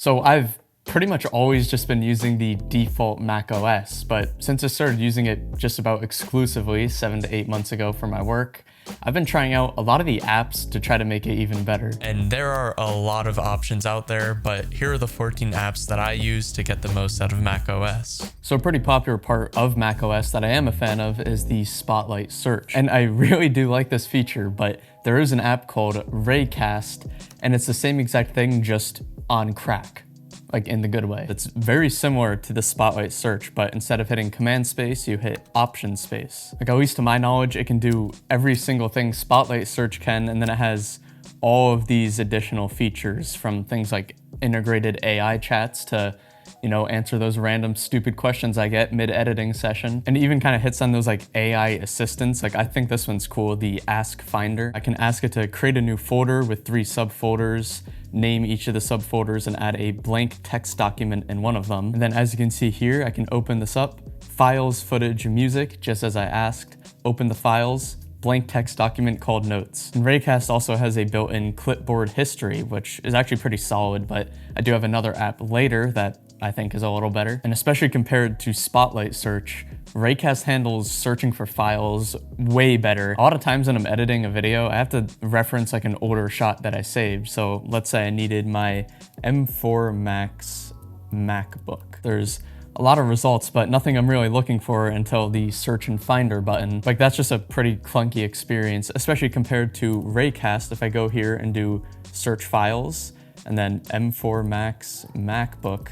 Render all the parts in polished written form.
So I've pretty much always just been using the default macOS, but since I started using it just about exclusively 7 to 8 months ago for my work, I've been trying out a lot of the apps to try to make it even better. And there are a lot of options out there, but here are the 14 apps that I use to get the most out of macOS. So a pretty popular part of macOS that I am a fan of is the Spotlight search. And I really do like this feature, but there is an app called Raycast, and it's the same exact thing, just on crack. Like in the good way. It's very similar to the Spotlight search, but instead of hitting Command space, you hit Option space. Like, at least to my knowledge, it can do every single thing Spotlight search can, and then it has all of these additional features, from things like integrated AI chats to, you know, answer those random stupid questions I get mid-editing session. And it even kind of hits on those like AI assistants. Like, I think this one's cool, the Ask Finder. I can ask it to create a new folder with 3 subfolders, name each of the subfolders, and add a blank text document in one of them. And then, as you can see here, I can open this up, files, footage, music, just as I asked, open the files, blank text document called notes. And Raycast also has a built-in clipboard history, which is actually pretty solid, but I do have another app later that I think is a little better. And especially compared to Spotlight search, Raycast handles searching for files way better. A lot of times when I'm editing a video, I have to reference like an older shot that I saved. So let's say I needed my M4 Max MacBook. There's a lot of results, but nothing I'm really looking for until the search and finder button. Like, that's just a pretty clunky experience, especially compared to Raycast. If I go here and do search files and then M4 Max MacBook,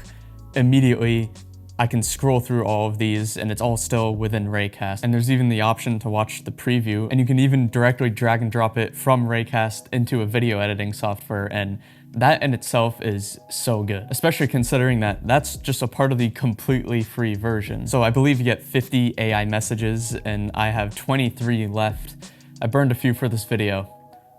immediately I can scroll through all of these and it's all still within Raycast. And there's even the option to watch the preview, and you can even directly drag and drop it from Raycast into a video editing software, and that in itself is so good, especially considering that that's just a part of the completely free version. So I believe you get 50 AI messages and I have 23 left. I burned a few for this video.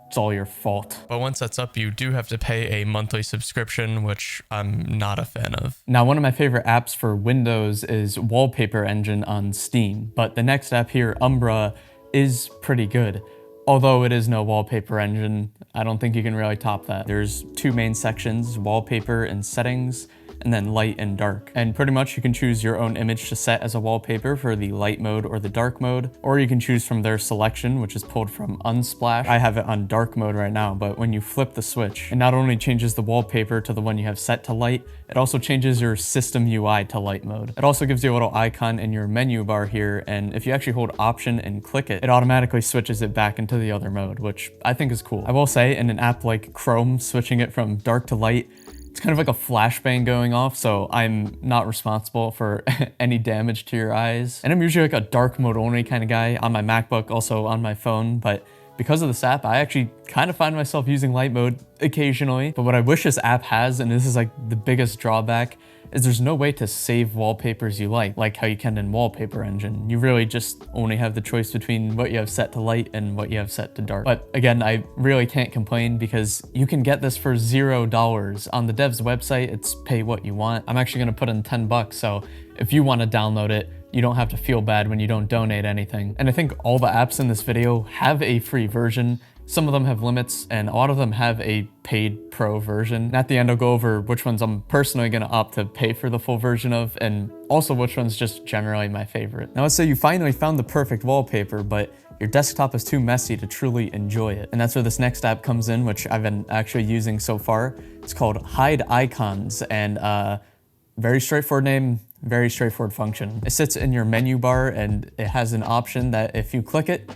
It's all your fault. But once that's up, you do have to pay a monthly subscription, which I'm not a fan of. Now, one of my favorite apps for Windows is Wallpaper Engine on Steam, but the next app here, Umbra, is pretty good. Although it is no wallpaper engine, I don't think you can really top that. There's 2 main sections, wallpaper and settings, and then light and dark. And pretty much you can choose your own image to set as a wallpaper for the light mode or the dark mode, or you can choose from their selection, which is pulled from Unsplash. I have it on dark mode right now, but when you flip the switch, it not only changes the wallpaper to the one you have set to light, it also changes your system UI to light mode. It also gives you a little icon in your menu bar here, and if you actually hold Option and click it, it automatically switches it back into the other mode, which I think is cool. I will say, in an app like Chrome, switching it from dark to light, it's kind of like a flashbang going off, so I'm not responsible for any damage to your eyes. And I'm usually like a dark mode only kind of guy on my MacBook, also on my phone, but because of this app, I actually kind of find myself using light mode occasionally. But what I wish this app has, and this is like the biggest drawback, is there's no way to save wallpapers you like how you can in Wallpaper Engine. You really just only have the choice between what you have set to light and what you have set to dark. But again, I really can't complain because you can get this for $0. On the dev's website, it's pay what you want. I'm actually gonna put in 10 bucks, so if you wanna download it, you don't have to feel bad when you don't donate anything. And I think all the apps in this video have a free version. Some of them have limits, and a lot of them have a paid pro version. And at the end, I'll go over which ones I'm personally gonna opt to pay for the full version of, and also which one's just generally my favorite. Now, let's say you finally found the perfect wallpaper, but your desktop is too messy to truly enjoy it. And that's where this next app comes in, which I've been actually using so far. It's called Hide Icons, and very straightforward name, very straightforward function. It sits in your menu bar, and it has an option that if you click it,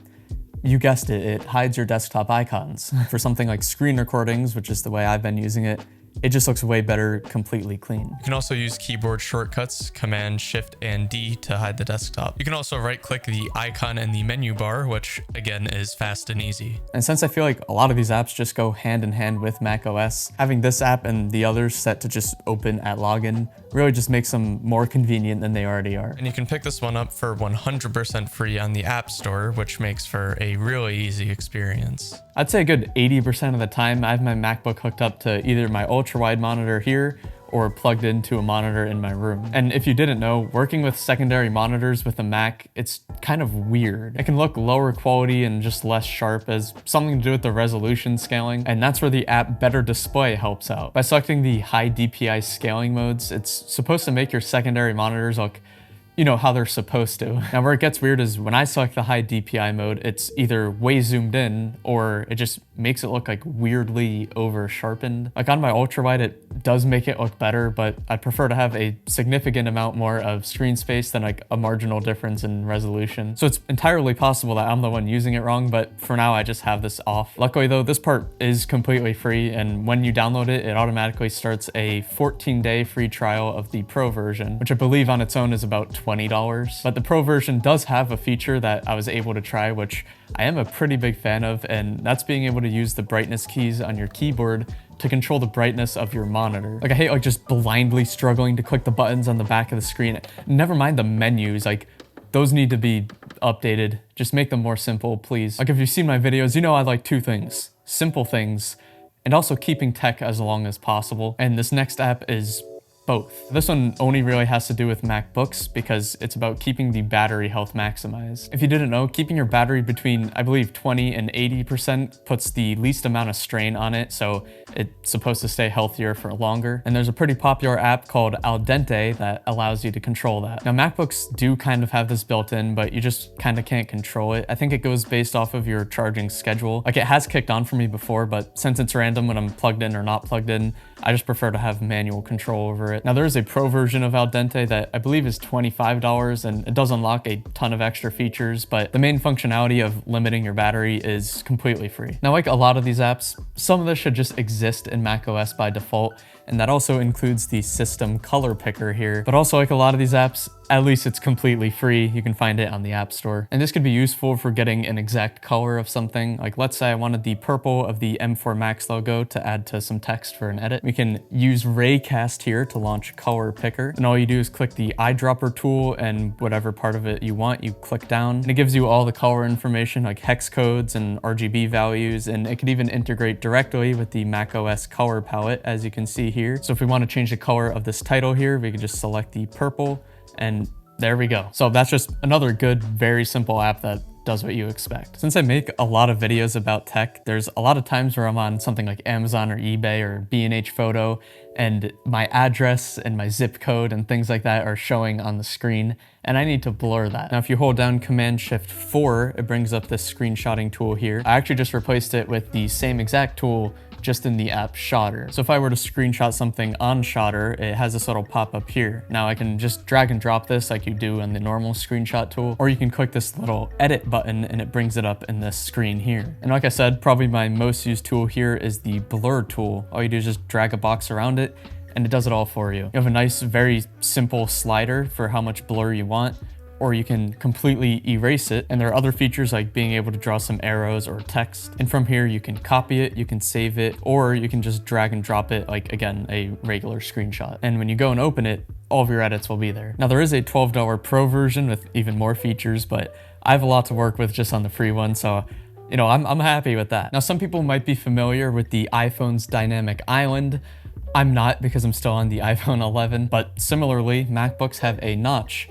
you guessed it, it hides your desktop icons. For something like screen recordings, which is the way I've been using it, it just looks way better, completely clean. You can also use keyboard shortcuts, Command, Shift, and D to hide the desktop. You can also right-click the icon in the menu bar, which again is fast and easy. And since I feel like a lot of these apps just go hand in hand with macOS, having this app and the others set to just open at login really just makes them more convenient than they already are. And you can pick this one up for 100% free on the App Store, which makes for a really easy experience. I'd say a good 80% of the time I have my MacBook hooked up to either my ultra-wide monitor here or plugged into a monitor in my room. And if you didn't know, working with secondary monitors with a Mac, it's kind of weird. It can look lower quality and just less sharp, as something to do with the resolution scaling, and that's where the app Better Display helps out. By selecting the high DPI scaling modes, it's supposed to make your secondary monitors look, you know, how they're supposed to. Now where it gets weird is when I select the high DPI mode, it's either way zoomed in or it just makes it look like weirdly over sharpened. Like on my ultra wide, it does make it look better, but I'd prefer to have a significant amount more of screen space than like a marginal difference in resolution. So it's entirely possible that I'm the one using it wrong, but for now I just have this off. Luckily though, this part is completely free, and when you download it, it automatically starts a 14-day free trial of the Pro version, which I believe on its own is about $20. But the Pro version does have a feature that I was able to try, which I am a pretty big fan of, and that's being able to use the brightness keys on your keyboard to control the brightness of your monitor. Like I hate like just blindly struggling to click the buttons on the back of the screen. Never mind the menus, like those need to be updated. Just make them more simple, please. Like if you've seen my videos, you know I like two things: simple things and also keeping tech as long as possible. And this next app is both. This one only really has to do with MacBooks because it's about keeping the battery health maximized. If you didn't know, keeping your battery between, I believe, 20 and 80% puts the least amount of strain on it, so it's supposed to stay healthier for longer. And there's a pretty popular app called Al Dente that allows you to control that. Now MacBooks do kind of have this built in, but you just kind of can't control it. I think it goes based off of your charging schedule. Like it has kicked on for me before, but since it's random when I'm plugged in or not plugged in, I just prefer to have manual control over it. Now there is a pro version of Al Dente that I believe is $25, and it does unlock a ton of extra features, but the main functionality of limiting your battery is completely free. Now like a lot of these apps, some of this should just exist in macOS by default, and that also includes the system color picker here. But also like a lot of these apps, at least it's completely free. You can find it on the App Store. And this could be useful for getting an exact color of something. Like let's say I wanted the purple of the M4 Max logo to add to some text for an edit. We can use Raycast here to launch color picker. And all you do is click the eyedropper tool, and whatever part of it you want, you click down. And it gives you all the color information like hex codes and RGB values. And it could even integrate directly with the macOS color palette, as you can see here. So if we want to change the color of this title here, we can just select the purple, and there we go. So that's just another good, very simple app that does what you expect. Since I make a lot of videos about tech, there's a lot of times where I'm on something like Amazon or eBay or B&H Photo, and my address and my zip code and things like that are showing on the screen, and I need to blur that. Now, if you hold down Command-Shift-4, it brings up this screenshotting tool here. I actually just replaced it with the same exact tool just in the app Shotter. So if I were to screenshot something on Shotter, it has this little pop-up here. Now I can just drag and drop this like you do in the normal screenshot tool, or you can click this little edit button and it brings it up in this screen here. And like I said, probably my most used tool here is the blur tool. All you do is just drag a box around it and it does it all for you. You have a nice, very simple slider for how much blur you want, or you can completely erase it. And there are other features like being able to draw some arrows or text. And from here, you can copy it, you can save it, or you can just drag and drop it like, again, a regular screenshot. And when you go and open it, all of your edits will be there. Now there is a $12 Pro version with even more features, but I have a lot to work with just on the free one, so you know, I'm happy with that. Now some people might be familiar with the iPhone's dynamic island. I'm not, because I'm still on the iPhone 11, but similarly, MacBooks have a notch.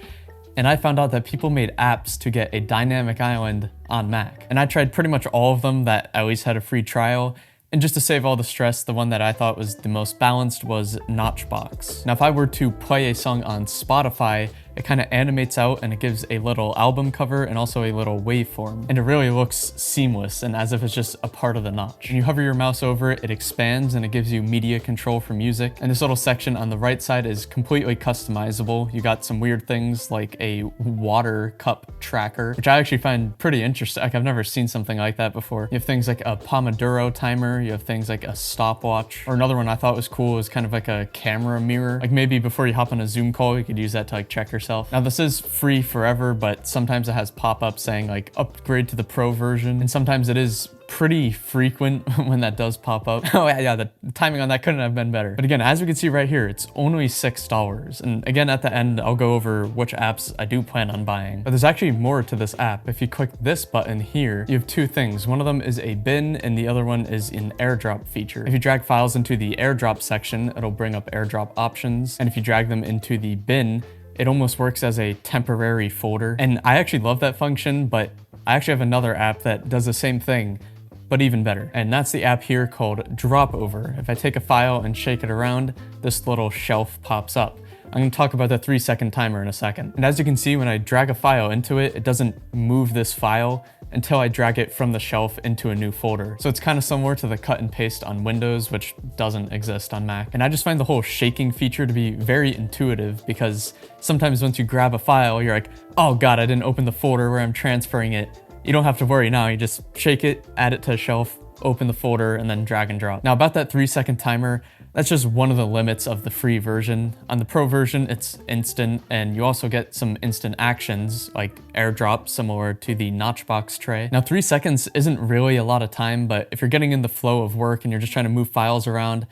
And I found out that people made apps to get a dynamic island on Mac. And I tried pretty much all of them that at least had a free trial. And just to save all the stress, the one that I thought was the most balanced was Notchbox. Now, if I were to play a song on Spotify, it kind of animates out and it gives a little album cover and also a little waveform. And it really looks seamless and as if it's just a part of the notch. When you hover your mouse over it, it expands and it gives you media control for music. And this little section on the right side is completely customizable. You got some weird things like a water cup tracker, which I actually find pretty interesting. Like I've never seen something like that before. You have things like a Pomodoro timer. You have things like a stopwatch, or another one I thought was cool is kind of like a camera mirror. Like maybe before you hop on a Zoom call, you could use that to like check your yourself. Now this is free forever, but sometimes it has pop-ups saying like upgrade to the pro version, and sometimes it is pretty frequent when that does pop up. Oh yeah, the timing on that couldn't have been better. But again, as we can see right here, it's only $6. And again, at the end, I'll go over which apps I do plan on buying. But there's actually more to this app. If you click this button here, you have two things. One of them is a bin and the other one is an airdrop feature. If you drag files into the airdrop section, it'll bring up airdrop options. And if you drag them into the bin, it almost works as a temporary folder. And I actually love that function, but I actually have another app that does the same thing, but even better. And that's the app here called Dropover. If I take a file and shake it around, this little shelf pops up. I'm gonna talk about the 3-second timer in a second. And as you can see, when I drag a file into it, it doesn't move this file until I drag it from the shelf into a new folder. So it's kind of similar to the cut and paste on Windows, which doesn't exist on Mac. And I just find the whole shaking feature to be very intuitive, because sometimes once you grab a file, you're like, oh God, I didn't open the folder where I'm transferring it. You don't have to worry now. You just shake it, add it to a shelf, open the folder, and then drag and drop. Now about that 3-second timer, that's just one of the limits of the free version. On the pro version, it's instant, and you also get some instant actions like airdrop, similar to the Notchbox tray. Now 3 seconds isn't really a lot of time, but if you're getting in the flow of work and you're just trying to move files around,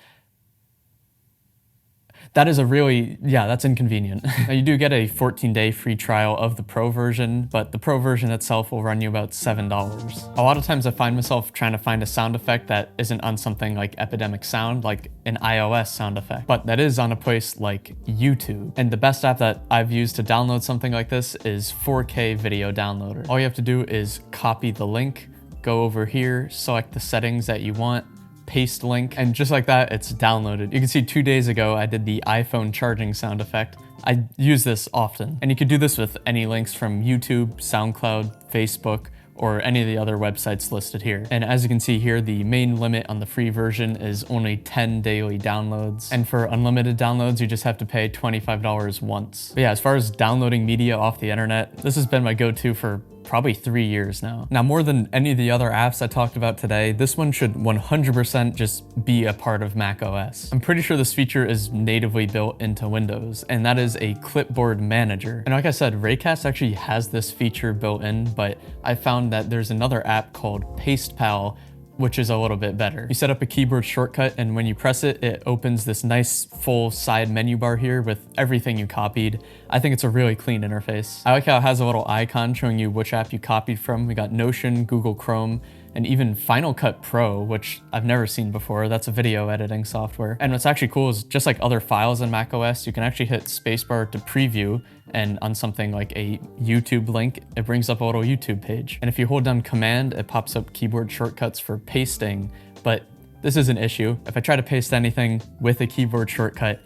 that is that's inconvenient. Now you do get a 14-day free trial of the pro version, but the pro version itself will run you about $7. A lot of times I find myself trying to find a sound effect that isn't on something like Epidemic Sound, like an iOS sound effect, but that is on a place like YouTube. And the best app that I've used to download something like this is 4K Video Downloader. All you have to do is copy the link, go over here, select the settings that you want, paste link, and just like that, it's downloaded. You can see 2 days ago, I did the iPhone charging sound effect. I use this often, and you could do this with any links from YouTube, SoundCloud, Facebook, or any of the other websites listed here. And as you can see here, the main limit on the free version is only 10 daily downloads. And for unlimited downloads, you just have to pay $25 once. But yeah, as far as downloading media off the internet, this has been my go-to for probably 3 years now. Now, more than any of the other apps I talked about today, this one should 100% just be a part of macOS. I'm pretty sure this feature is natively built into Windows, and that is a clipboard manager. And like I said, Raycast actually has this feature built in, but I found that there's another app called PastePal, which is a little bit better. You set up a keyboard shortcut, and when you press it, it opens this nice full side menu bar here with everything you copied. I think it's a really clean interface. I like how it has a little icon showing you which app you copied from. We got Notion, Google Chrome, and even Final Cut Pro, which I've never seen before. That's a video editing software. And what's actually cool is, just like other files in macOS, you can actually hit spacebar to preview, and on something like a YouTube link, it brings up a little YouTube page. And if you hold down Command, it pops up keyboard shortcuts for pasting, but this is an issue. If I try to paste anything with a keyboard shortcut,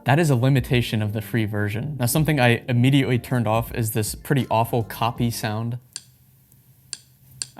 that is a limitation of the free version. Now, something I immediately turned off is this pretty awful copy sound.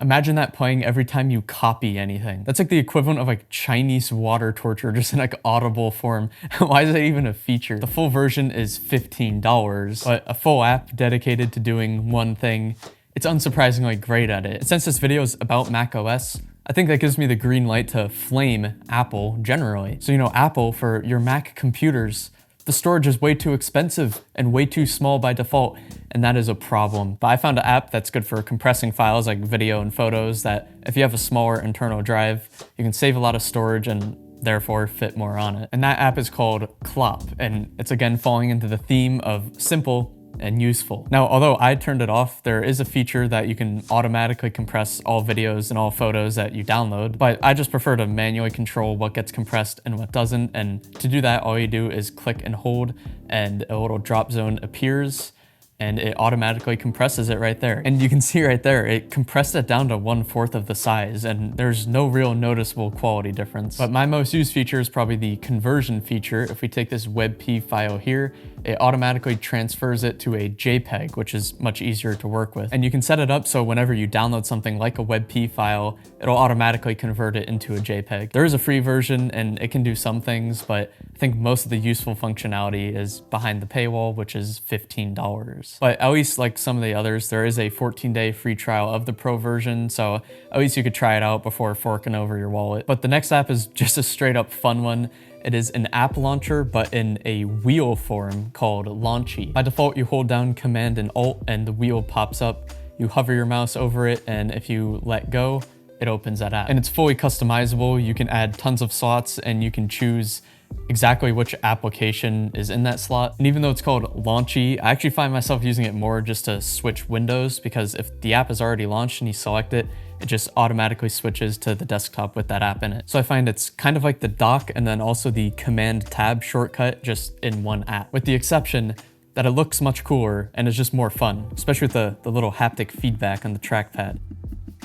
Imagine that playing every time you copy anything. That's like the equivalent of like Chinese water torture, just in like audible form. Why is that even a feature? The full version is $15, but a full app dedicated to doing one thing, it's unsurprisingly great at it. Since this video is about macOS, I think that gives me the green light to flame Apple generally. So, you know, Apple, for your Mac computers, the storage is way too expensive and way too small by default, and that is a problem. But I found an app that's good for compressing files like video and photos, that if you have a smaller internal drive, you can save a lot of storage and therefore fit more on it. And that app is called Clop, and it's again falling into the theme of simple and useful. Now, although I turned it off, there is a feature that you can automatically compress all videos and all photos that you download, but I just prefer to manually control what gets compressed and what doesn't. And to do that, all you do is click and hold, and a little drop zone appears, and it automatically compresses it right there. And you can see right there, it compressed it down to 1/4 of the size, and there's no real noticeable quality difference. But my most used feature is probably the conversion feature. If we take this WebP file here, it automatically transfers it to a JPEG, which is much easier to work with. And you can set it up so whenever you download something like a WebP file, it'll automatically convert it into a JPEG. There is a free version and it can do some things, but I think most of the useful functionality is behind the paywall, which is $15. But at least like some of the others, there is a 14-day free trial of the pro version, so at least you could try it out before forking over your wallet. But the next app is just a straight up fun one. It is an app launcher, but in a wheel form called Launchy. By default, you hold down Command and Alt and the wheel pops up. You hover your mouse over it, and if you let go, it opens that app. And it's fully customizable. You can add tons of slots and you can choose exactly which application is in that slot. And even though it's called Launchy, I actually find myself using it more just to switch windows, because if the app is already launched and you select it, it just automatically switches to the desktop with that app in it. So I find it's kind of like the dock and then also the Command Tab shortcut just in one app, with the exception that it looks much cooler and is just more fun, especially with the little haptic feedback on the trackpad.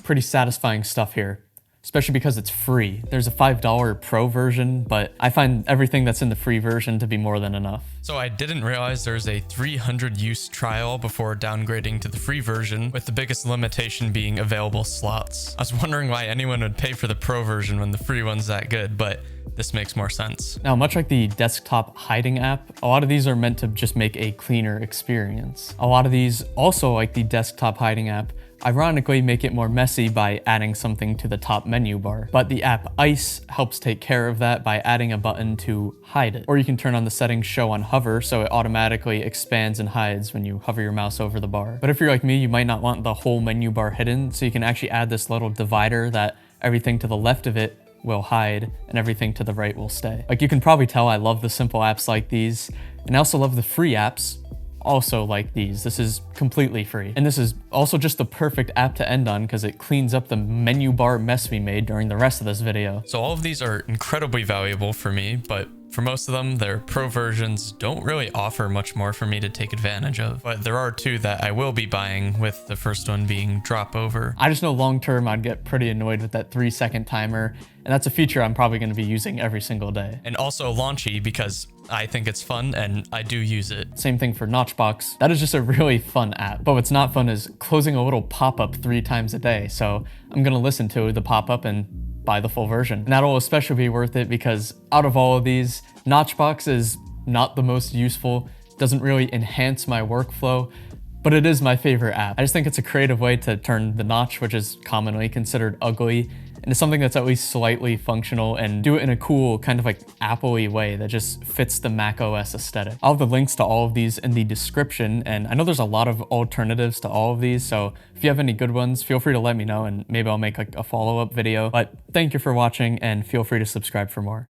Pretty satisfying stuff here, especially because it's free. There's a $5 Pro version, but I find everything that's in the free version to be more than enough. So I didn't realize there's a 300 use trial before downgrading to the free version, with the biggest limitation being available slots. I was wondering why anyone would pay for the Pro version when the free one's that good, but this makes more sense. Now, much like the desktop hiding app, a lot of these are meant to just make a cleaner experience. A lot of these, also like the desktop hiding app, ironically make it more messy by adding something to the top menu bar. But the app Ice helps take care of that by adding a button to hide it. Or you can turn on the settings Show on Hover, so it automatically expands and hides when you hover your mouse over the bar. But if you're like me, you might not want the whole menu bar hidden, so you can actually add this little divider that everything to the left of it will hide and everything to the right will stay. Like, you can probably tell I love the simple apps like these, and I also love the free apps also like these. This is completely free. And this is also just the perfect app to end on because it cleans up the menu bar mess we made during the rest of this video. So all of these are incredibly valuable for me, but for most of them, their Pro versions don't really offer much more for me to take advantage of. But there are two that I will be buying, with the first one being Drop Over. I just know long term I'd get pretty annoyed with that 3-second timer, and that's a feature I'm probably going to be using every single day. And also Launchy, because I think it's fun and I do use it. Same thing for Notchbox. That is just a really fun app. But what's not fun is closing a little pop-up 3 times a day. So I'm going to listen to the pop-up and buy the full version. And that'll especially be worth it because out of all of these, Notchbox is not the most useful, doesn't really enhance my workflow, but it is my favorite app. I just think it's a creative way to turn the notch, which is commonly considered ugly, into something that's at least slightly functional, and do it in a cool, kind of like Apple-y way that just fits the macOS aesthetic. I'll have the links to all of these in the description, and I know there's a lot of alternatives to all of these, so if you have any good ones, feel free to let me know, and maybe I'll make like a follow-up video. But thank you for watching, and feel free to subscribe for more.